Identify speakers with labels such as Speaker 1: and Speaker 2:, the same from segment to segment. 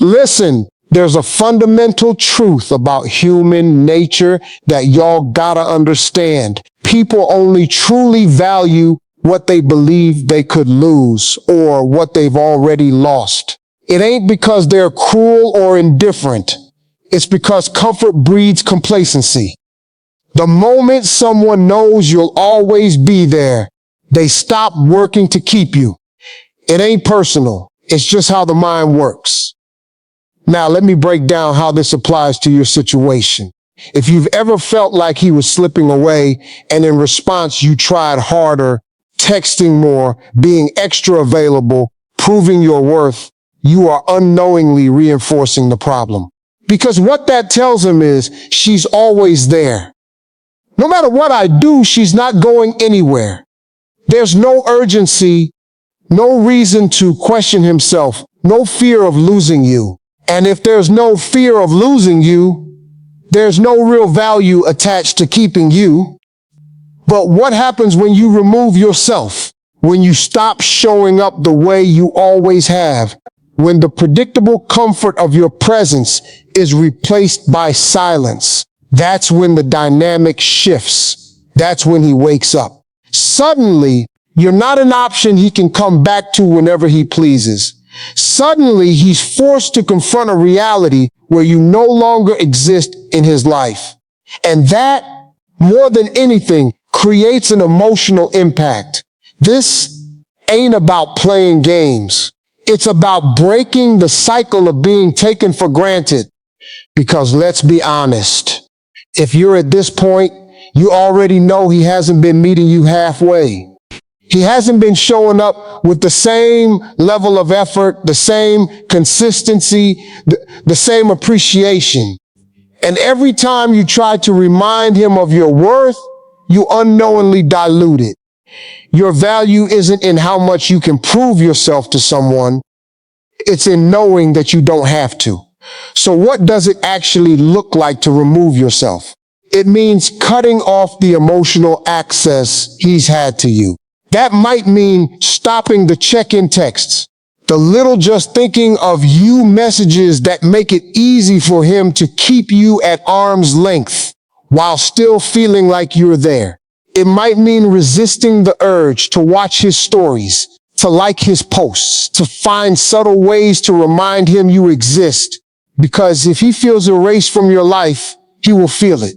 Speaker 1: Listen, there's a fundamental truth about human nature that y'all gotta understand. People only truly value what they believe they could lose or what they've already lost. It ain't because they're cruel or indifferent. It's because comfort breeds complacency. The moment someone knows you'll always be there, they stop working to keep you. It ain't personal. It's just how the mind works. Now, let me break down how this applies to your situation. If you've ever felt like he was slipping away and in response you tried harder, texting more, being extra available, proving your worth, you are unknowingly reinforcing the problem. Because what that tells him is she's always there. No matter what I do, she's not going anywhere. There's no urgency, no reason to question himself, no fear of losing you. And if there's no fear of losing you, there's no real value attached to keeping you. But what happens when you remove yourself? When you stop showing up the way you always have? When the predictable comfort of your presence is replaced by silence? That's when the dynamic shifts. That's when he wakes up. Suddenly, you're not an option he can come back to whenever he pleases. Suddenly, he's forced to confront a reality where you no longer exist in his life. And that, more than anything, creates an emotional impact. This ain't about playing games. It's about breaking the cycle of being taken for granted. Because let's be honest, if you're at this point, you already know he hasn't been meeting you halfway. He hasn't been showing up with the same level of effort, the same consistency, the same appreciation. And every time you try to remind him of your worth, you unknowingly dilute it. Your value isn't in how much you can prove yourself to someone. It's in knowing that you don't have to. So what does it actually look like to remove yourself? It means cutting off the emotional access he's had to you. That might mean stopping the check-in texts, the little just thinking of you messages that make it easy for him to keep you at arm's length while still feeling like you're there. It might mean resisting the urge to watch his stories, to like his posts, to find subtle ways to remind him you exist. Because if he feels erased from your life, he will feel it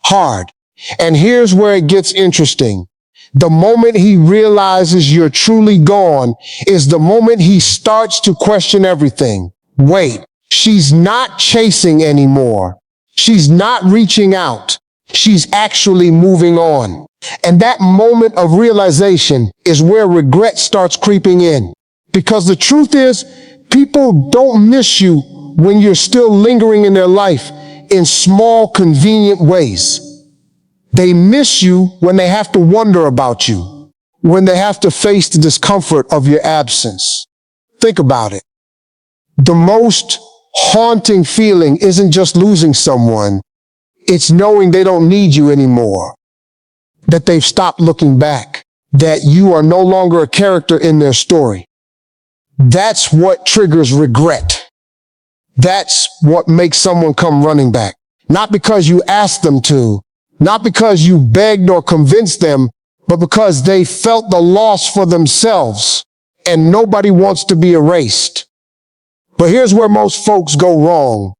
Speaker 1: hard. And here's where it gets interesting. The moment he realizes you're truly gone is the moment he starts to question everything. Wait, she's not chasing anymore. She's not reaching out. She's actually moving on. And that moment of realization is where regret starts creeping in. Because the truth is, people don't miss you when you're still lingering in their life in small, convenient ways. They miss you when they have to wonder about you, when they have to face the discomfort of your absence. Think about it. The most haunting feeling isn't just losing someone. It's knowing they don't need you anymore, that they've stopped looking back, that you are no longer a character in their story. That's what triggers regret. That's what makes someone come running back. Not because you asked them to, not because you begged or convinced them, but because they felt the loss for themselves, and nobody wants to be erased. But here's where most folks go wrong.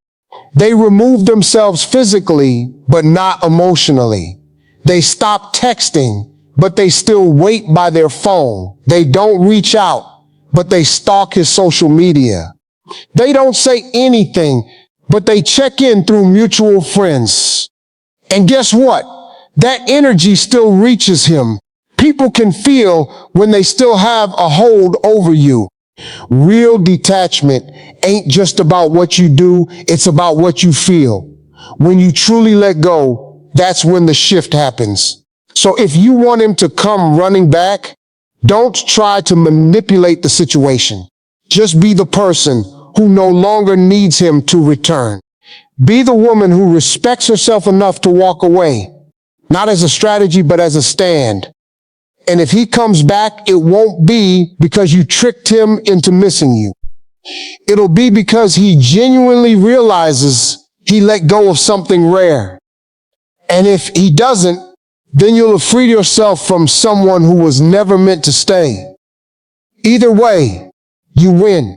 Speaker 1: They remove themselves physically, but not emotionally. They stop texting, but they still wait by their phone. They don't reach out, but they stalk his social media. They don't say anything, but they check in through mutual friends. And guess what? That energy still reaches him. People can feel when they still have a hold over you. Real detachment ain't just about what you do, it's about what you feel. When you truly let go, that's when the shift happens. So if you want him to come running back, don't try to manipulate the situation. Just be the person who no longer needs him to return. Be the woman who respects herself enough to walk away, not as a strategy, but as a stand. And if he comes back, it won't be because you tricked him into missing you. It'll be because he genuinely realizes he let go of something rare. And if he doesn't, then you'll have freed yourself from someone who was never meant to stay. Either way, you win.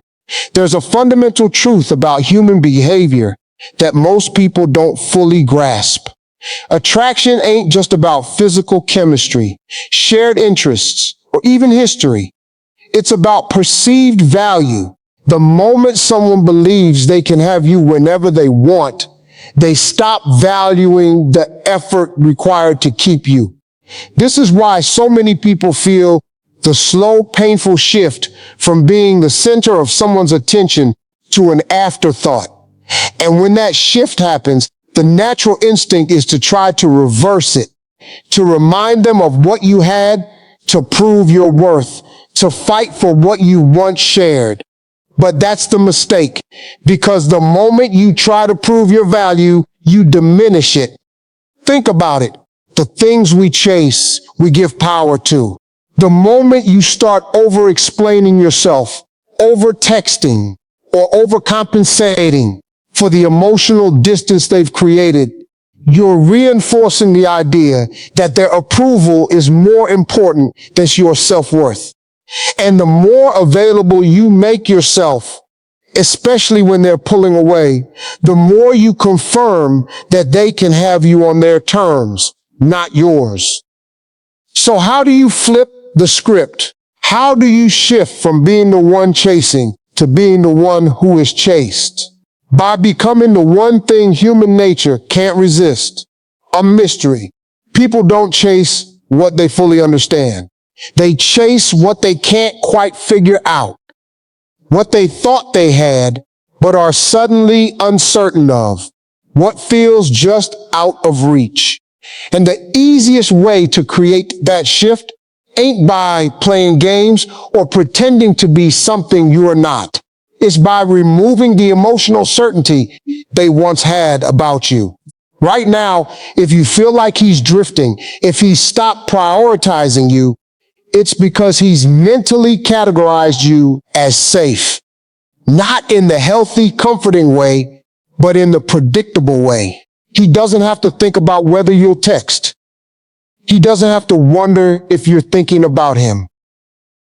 Speaker 1: There's a fundamental truth about human behavior that most people don't fully grasp. Attraction ain't just about physical chemistry, shared interests, or even history. It's about perceived value. The moment someone believes they can have you whenever they want, they stop valuing the effort required to keep you. This is why so many people feel the slow, painful shift from being the center of someone's attention to an afterthought. And when that shift happens, the natural instinct is to try to reverse it, to remind them of what you had, to prove your worth, to fight for what you once shared. But that's the mistake, because the moment you try to prove your value, you diminish it. Think about it. The things we chase, we give power to. The moment you start over-explaining yourself, over-texting, or overcompensating for the emotional distance they've created, you're reinforcing the idea that their approval is more important than your self-worth. And the more available you make yourself, especially when they're pulling away, the more you confirm that they can have you on their terms, not yours. So how do you flip the script? How do you shift from being the one chasing to being the one who is chased? By becoming the one thing human nature can't resist, a mystery. People don't chase what they fully understand. They chase what they can't quite figure out, what they thought they had, but are suddenly uncertain of, what feels just out of reach. And the easiest way to create that shift ain't by playing games or pretending to be something you are not. It's by removing the emotional certainty they once had about you. Right now, if you feel like he's drifting, if he's stopped prioritizing you, it's because he's mentally categorized you as safe. Not in the healthy, comforting way, but in the predictable way. He doesn't have to think about whether you'll text. He doesn't have to wonder if you're thinking about him.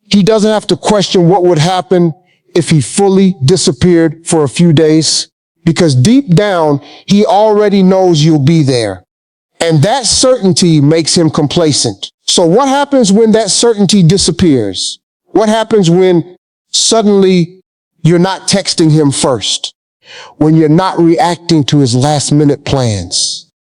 Speaker 1: He doesn't have to question what would happen if he fully disappeared for a few days, because deep down, he already knows you'll be there. And that certainty makes him complacent. So what happens when that certainty disappears? What happens when suddenly you're not texting him first? When you're not reacting to his last minute plans?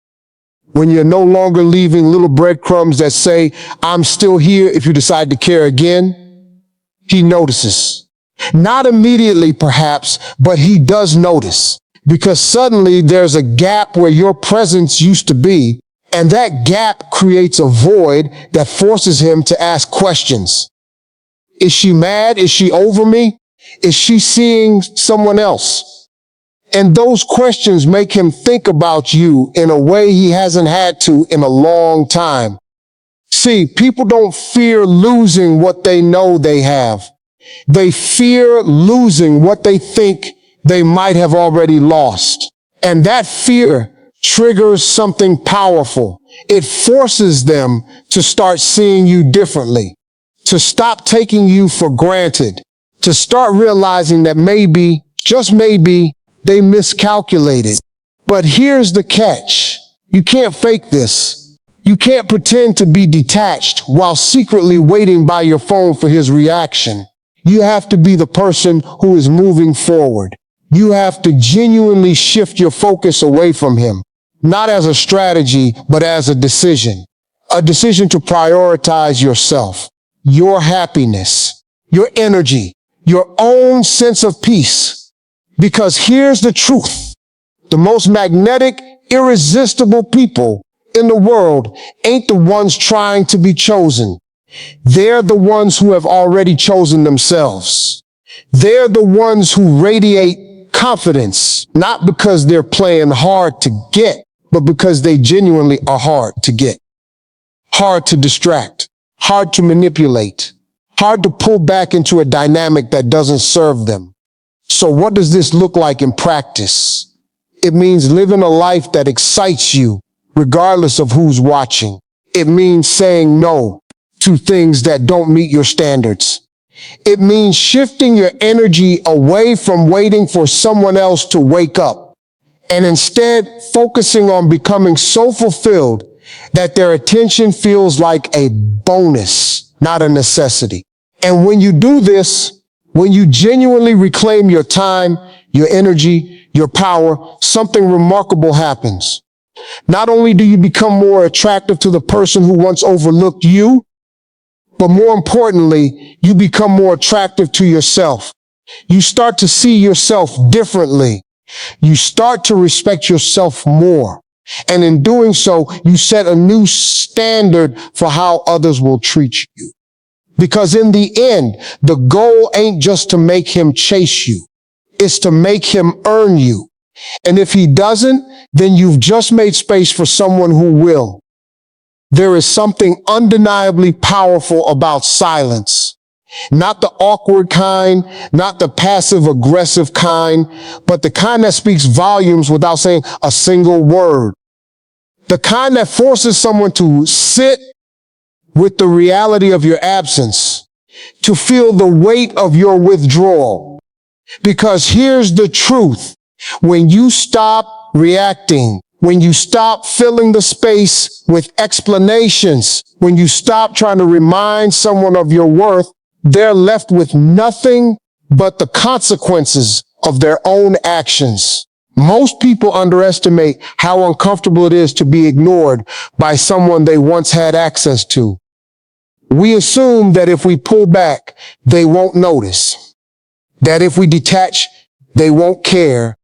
Speaker 1: When you're no longer leaving little breadcrumbs that say, I'm still here if you decide to care again? He notices. Not immediately, perhaps, but he does notice. Because suddenly there's a gap where your presence used to be, and that gap creates a void that forces him to ask questions. Is she mad? Is she over me? Is she seeing someone else? And those questions make him think about you in a way he hasn't had to in a long time. See, people don't fear losing what they know they have. They fear losing what they think they might have already lost. And that fear triggers something powerful. It forces them to start seeing you differently, to stop taking you for granted, to start realizing that maybe, just maybe, they miscalculated. But here's the catch. You can't fake this. You can't pretend to be detached while secretly waiting by your phone for his reaction. You have to be the person who is moving forward. You have to genuinely shift your focus away from him, not as a strategy, but as a decision to prioritize yourself, your happiness, your energy, your own sense of peace. Because here's the truth. The most magnetic, irresistible people in the world ain't the ones trying to be chosen. They're the ones who have already chosen themselves. They're the ones who radiate confidence, not because they're playing hard to get, but because they genuinely are hard to get, hard to distract, hard to manipulate, hard to pull back into a dynamic that doesn't serve them. So what does this look like in practice? It means living a life that excites you, regardless of who's watching. It means saying no to things that don't meet your standards. It means shifting your energy away from waiting for someone else to wake up and instead focusing on becoming so fulfilled that their attention feels like a bonus, not a necessity. And when you do this, when you genuinely reclaim your time, your energy, your power, something remarkable happens. Not only do you become more attractive to the person who once overlooked you, but more importantly, you become more attractive to yourself. You start to see yourself differently. You start to respect yourself more. And in doing so, you set a new standard for how others will treat you. Because in the end, the goal ain't just to make him chase you. It's to make him earn you. And if he doesn't, then you've just made space for someone who will. There is something undeniably powerful about silence. Not the awkward kind, not the passive-aggressive kind, but the kind that speaks volumes without saying a single word. The kind that forces someone to sit with the reality of your absence, to feel the weight of your withdrawal. Because here's the truth. When you stop reacting, when you stop filling the space with explanations, when you stop trying to remind someone of your worth, they're left with nothing but the consequences of their own actions. Most people underestimate how uncomfortable it is to be ignored by someone they once had access to. We assume that if we pull back, they won't notice. That if we detach, they won't care.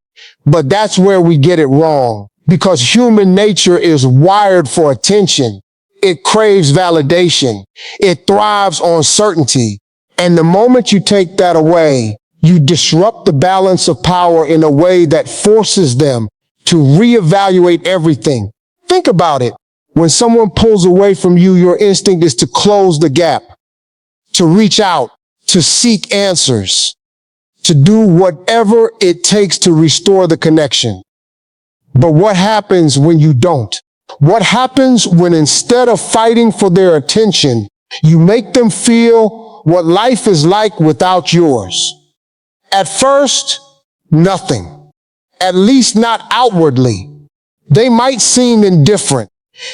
Speaker 1: But that's where we get it wrong. Because human nature is wired for attention. It craves validation. It thrives on certainty. And the moment you take that away, you disrupt the balance of power in a way that forces them to reevaluate everything. Think about it. When someone pulls away from you, your instinct is to close the gap, to reach out, to seek answers, to do whatever it takes to restore the connection. But what happens when you don't? What happens when instead of fighting for their attention, you make them feel what life is like without yours? At first, nothing. At least not outwardly. They might seem indifferent.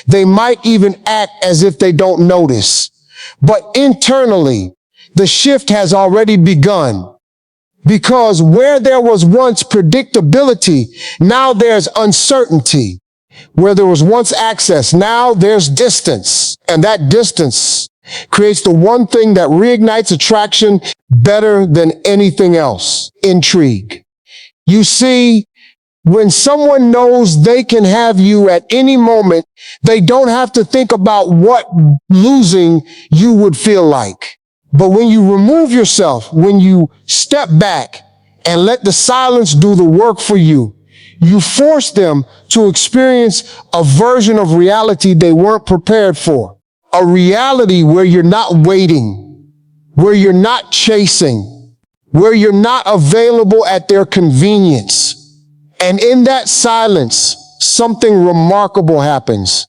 Speaker 1: They might even act as if they don't notice. But internally, the shift has already begun. Because where there was once predictability, now there's uncertainty. Where there was once access, now there's distance. And that distance creates the one thing that reignites attraction better than anything else: intrigue. You see, when someone knows they can have you at any moment, they don't have to think about what losing you would feel like. But when you remove yourself, when you step back and let the silence do the work for you, you force them to experience a version of reality they weren't prepared for. A reality where you're not waiting, where you're not chasing, where you're not available at their convenience. And in that silence, something remarkable happens.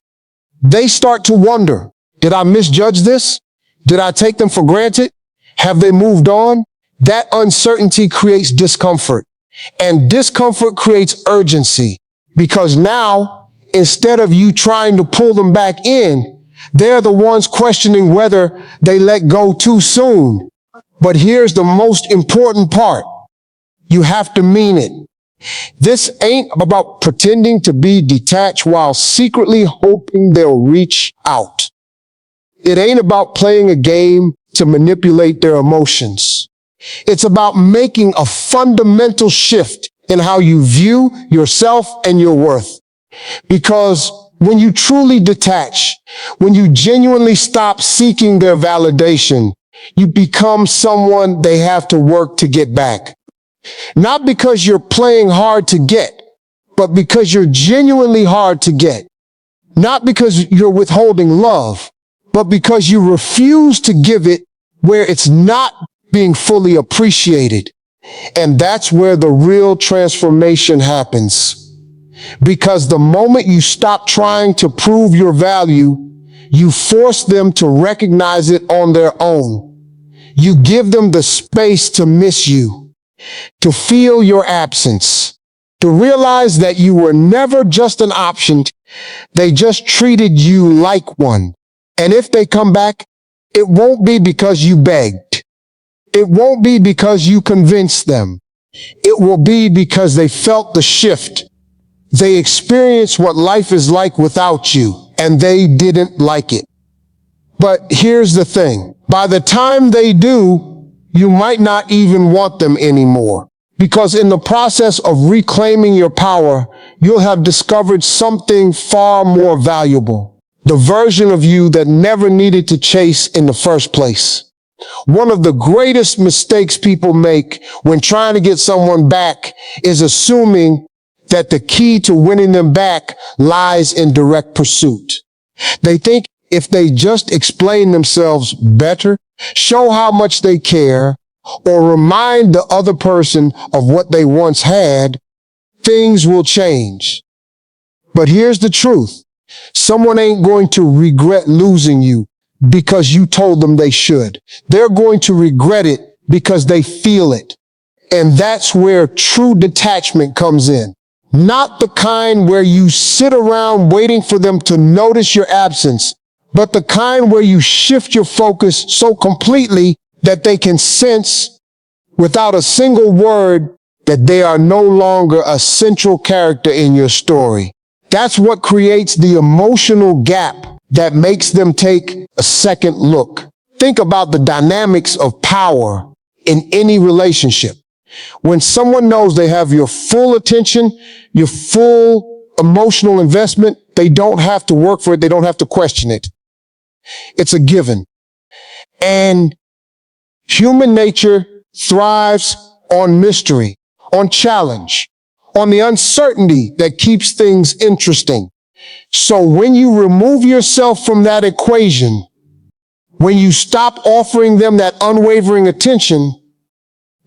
Speaker 1: They start to wonder, did I misjudge this? Did I take them for granted? Have they moved on? That uncertainty creates discomfort. And discomfort creates urgency. Because now, instead of you trying to pull them back in, they're the ones questioning whether they let go too soon. But here's the most important part. You have to mean it. This ain't about pretending to be detached while secretly hoping they'll reach out. It ain't about playing a game to manipulate their emotions. It's about making a fundamental shift in how you view yourself and your worth. Because when you truly detach, when you genuinely stop seeking their validation, you become someone they have to work to get back. Not because you're playing hard to get, but because you're genuinely hard to get. Not because you're withholding love, but because you refuse to give it where it's not being fully appreciated. And that's where the real transformation happens. Because the moment you stop trying to prove your value, you force them to recognize it on their own. You give them the space to miss you, to feel your absence, to realize that you were never just an option. They just treated you like one. And if they come back, it won't be because you begged. It won't be because you convinced them. It will be because they felt the shift. They experienced what life is like without you, and they didn't like it. But here's the thing. By the time they do, you might not even want them anymore. Because in the process of reclaiming your power, you'll have discovered something far more valuable. The version of you that never needed to chase in the first place. One of the greatest mistakes people make when trying to get someone back is assuming that the key to winning them back lies in direct pursuit. They think if they just explain themselves better, show how much they care, or remind the other person of what they once had, things will change. But here's the truth. Someone ain't going to regret losing you because you told them they should. They're going to regret it because they feel it. And that's where true detachment comes in. Not the kind where you sit around waiting for them to notice your absence, but the kind where you shift your focus so completely that they can sense without a single word that they are no longer a central character in your story. That's what creates the emotional gap that makes them take a second look. Think about the dynamics of power in any relationship. When someone knows they have your full attention, your full emotional investment, they don't have to work for it. They don't have to question it. It's a given. And human nature thrives on mystery, on challenge, on the uncertainty that keeps things interesting. So when you remove yourself from that equation, when you stop offering them that unwavering attention,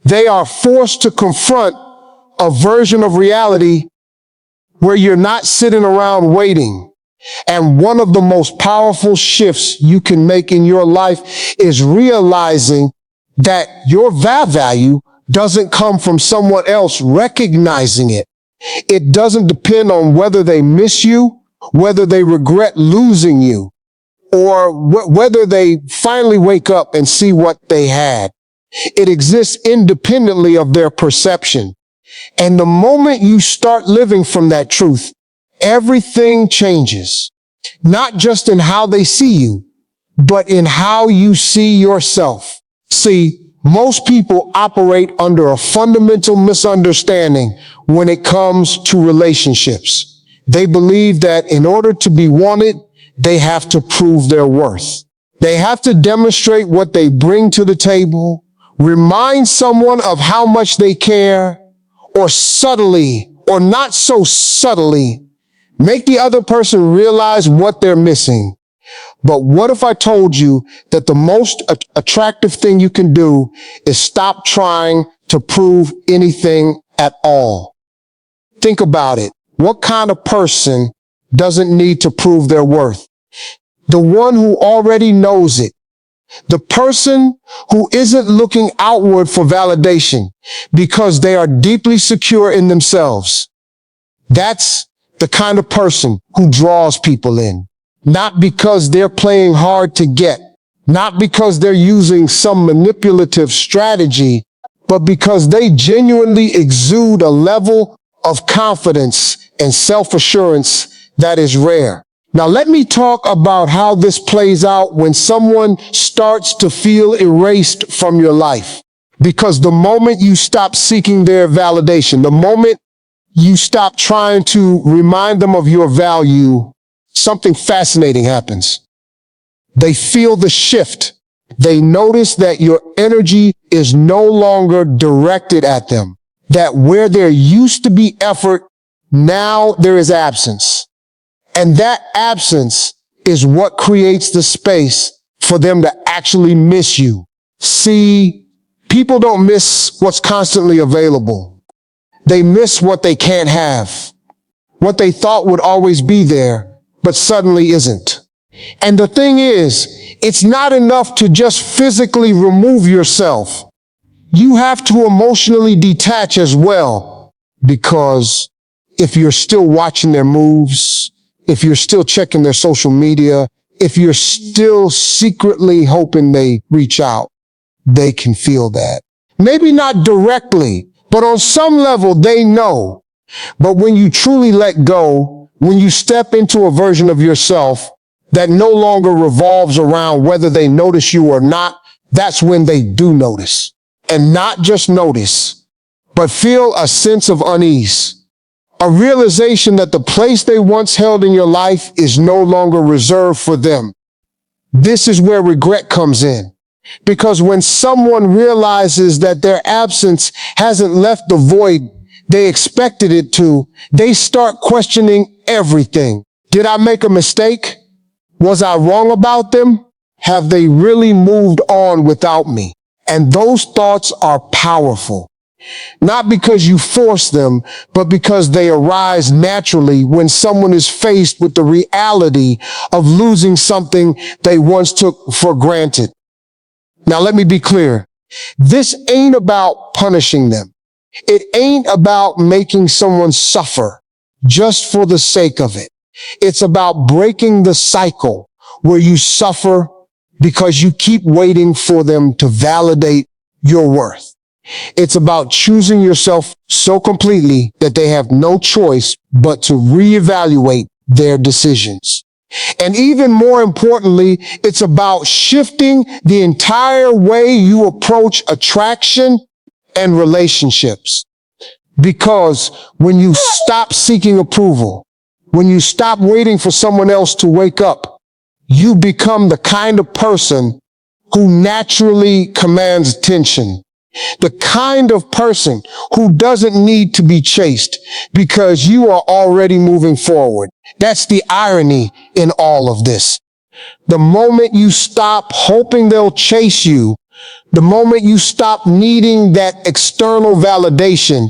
Speaker 1: they are forced to confront a version of reality where you're not sitting around waiting. And one of the most powerful shifts you can make in your life is realizing that your value doesn't come from someone else recognizing it. It doesn't depend on whether they miss you, whether they regret losing you, or whether they finally wake up and see what they had. It exists independently of their perception. And the moment you start living from that truth, everything changes. Not just in how they see you, but in how you see yourself. See, most people operate under a fundamental misunderstanding when it comes to relationships. They believe that in order to be wanted, they have to prove their worth. They have to demonstrate what they bring to the table, remind someone of how much they care, or subtly, or not so subtly, make the other person realize what they're missing. But what if I told you that the most attractive thing you can do is stop trying to prove anything at all? Think about it. What kind of person doesn't need to prove their worth? The one who already knows it. The person who isn't looking outward for validation because they are deeply secure in themselves. That's the kind of person who draws people in. Not because they're playing hard to get, not because they're using some manipulative strategy, but because they genuinely exude a level of confidence and self-assurance that is rare. Now let me talk about how this plays out when someone starts to feel erased from your life. Because the moment you stop seeking their validation, the moment you stop trying to remind them of your value, something fascinating happens. They feel the shift. They notice that your energy is no longer directed at them. That where there used to be effort, now there is absence. And that absence is what creates the space for them to actually miss you. See, People don't miss what's constantly available. They miss what they can't have, what they thought would always be there, but suddenly isn't. And the thing is, it's not enough to just physically remove yourself. You have to emotionally detach as well, because if you're still watching their moves, if you're still checking their social media, if you're still secretly hoping they reach out, they can feel that. Maybe not directly, but on some level they know. But when you truly let go, when you step into a version of yourself that no longer revolves around whether they notice you or not, that's when they do notice. And not just notice, but feel a sense of unease. A realization that the place they once held in your life is no longer reserved for them. This is where regret comes in. Because when someone realizes that their absence hasn't left the void they expected it to, they start questioning everything. Did I make a mistake? Was I wrong about them? Have they really moved on without me? And those thoughts are powerful. Not because you force them, but because they arise naturally when someone is faced with the reality of losing something they once took for granted. Now, let me be clear. This ain't about punishing them. It ain't about making someone suffer just for the sake of it. It's about breaking the cycle where you suffer because you keep waiting for them to validate your worth. It's about choosing yourself so completely that they have no choice but to reevaluate their decisions. And even more importantly, it's about shifting the entire way you approach attraction and relationships. Because when you stop seeking approval, when you stop waiting for someone else to wake up, you become the kind of person who naturally commands attention. The kind of person who doesn't need to be chased because you are already moving forward. That's the irony in all of this. The moment you stop hoping they'll chase you, the moment you stop needing that external validation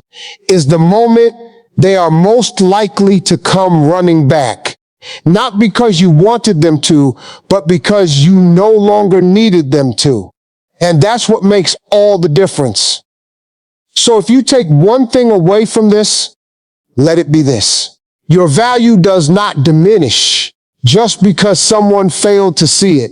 Speaker 1: is the moment they are most likely to come running back. Not because you wanted them to, but because you no longer needed them to. And that's what makes all the difference. So if you take one thing away from this, let it be this. Your value does not diminish just because someone failed to see it.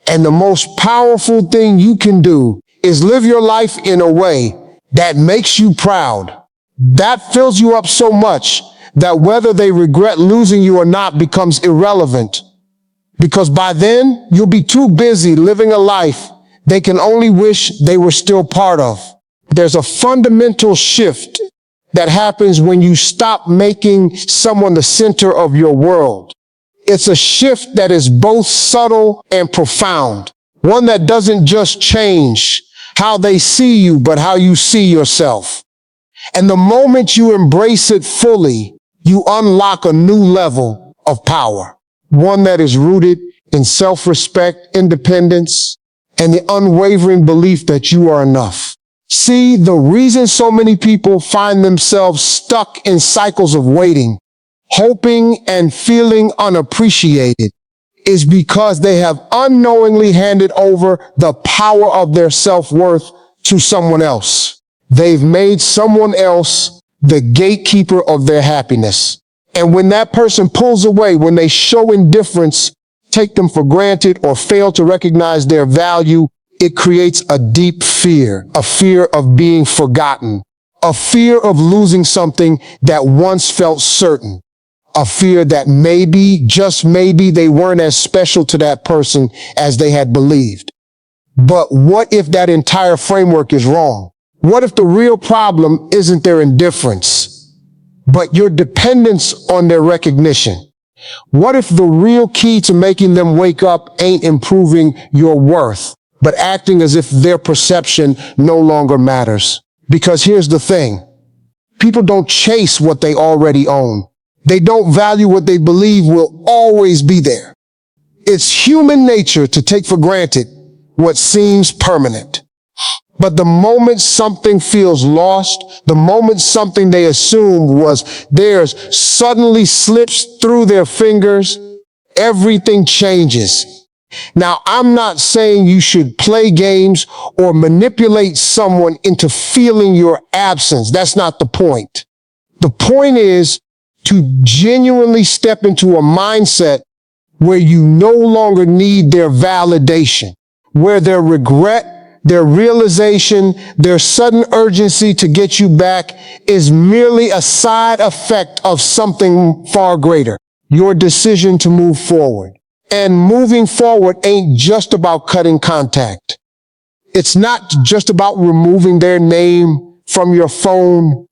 Speaker 1: And the most powerful thing you can do is live your life in a way that makes you proud. That fills you up so much that whether they regret losing you or not becomes irrelevant. Because by then, you'll be too busy living a life they can only wish they were still part of. There's a fundamental shift that happens when you stop making someone the center of your world. It's a shift that is both subtle and profound. One that doesn't just change how they see you, but how you see yourself. And the moment you embrace it fully, you unlock a new level of power. One that is rooted in self-respect, independence, and the unwavering belief that you are enough. See, the reason so many people find themselves stuck in cycles of waiting, hoping, and feeling unappreciated is because they have unknowingly handed over the power of their self-worth to someone else. They've made someone else the gatekeeper of their happiness. And when that person pulls away, when they show indifference, take them for granted, or fail to recognize their value, it creates a deep fear, a fear of being forgotten, a fear of losing something that once felt certain, a fear that maybe, just maybe, they weren't as special to that person as they had believed. But what if that entire framework is wrong? What if the real problem isn't their indifference, but your dependence on their recognition? What if the real key to making them wake up ain't improving your worth, but acting as if their perception no longer matters? Because here's the thing. People don't chase what they already own. They don't value what they believe will always be there. It's human nature to take for granted what seems permanent. But the moment something feels lost, the moment something they assumed was theirs suddenly slips through their fingers, everything changes. Now, I'm not saying you should play games or manipulate someone into feeling your absence. That's not the point. The point is to genuinely step into a mindset where you no longer need their validation, where their regret, their realization, their sudden urgency to get you back is merely a side effect of something far greater, your decision to move forward. And moving forward ain't just about cutting contact. It's not just about removing their name from your phone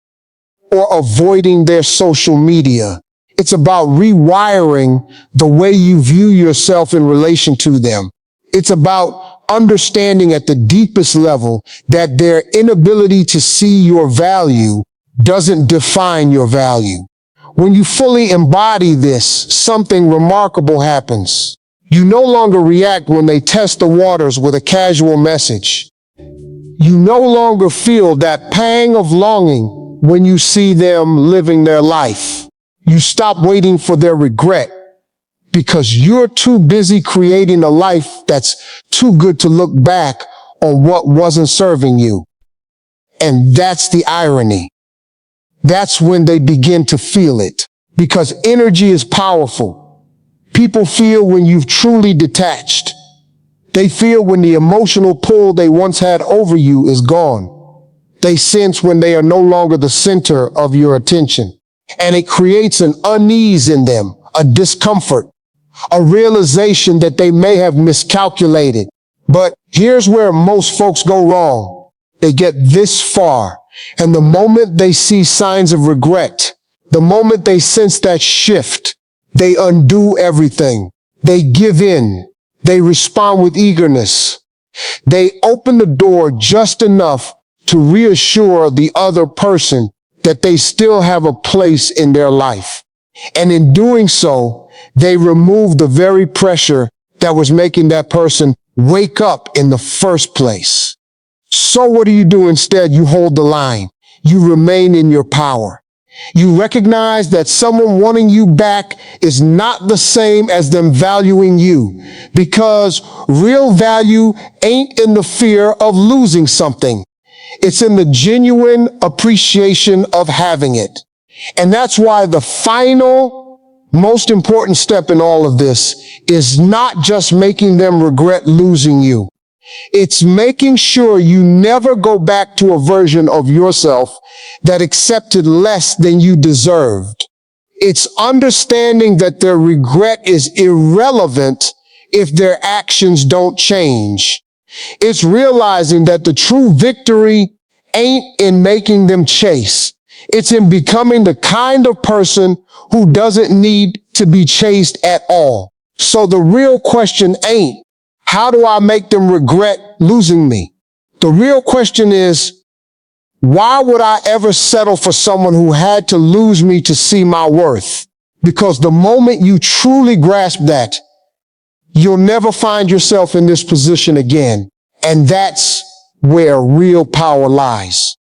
Speaker 1: or avoiding their social media. It's about rewiring the way you view yourself in relation to them. It's about understanding at the deepest level that their inability to see your value doesn't define your value. When you fully embody this, something remarkable happens. You no longer react when they test the waters with a casual message. You no longer feel that pang of longing when you see them living their life. You stop waiting for their regret because you're too busy creating a life that's too good to look back on what wasn't serving you. And that's the irony. That's when they begin to feel it, because energy is powerful. People feel when you've truly detached. They feel when the emotional pull they once had over you is gone. They sense when they are no longer the center of your attention. And it creates an unease in them, a discomfort, a realization that they may have miscalculated. But here's where most folks go wrong. They get this far, and the moment they see signs of regret, the moment they sense that shift, they undo everything. They give in. They respond with eagerness. They open the door just enough to reassure the other person that they still have a place in their life. And in doing so, they remove the very pressure that was making that person wake up in the first place. So what do? Instead, you hold the line. You remain in your power. You recognize that someone wanting you back is not the same as them valuing you, because real value ain't in the fear of losing something. It's in the genuine appreciation of having it. And that's why the final, most important step in all of this is not just making them regret losing you. It's making sure you never go back to a version of yourself that accepted less than you deserved. It's understanding that their regret is irrelevant if their actions don't change. It's realizing that the true victory ain't in making them chase. It's in becoming the kind of person who doesn't need to be chased at all. So the real question ain't, how do I make them regret losing me? The real question is, why would I ever settle for someone who had to lose me to see my worth? Because the moment you truly grasp that, you'll never find yourself in this position again. And that's where real power lies.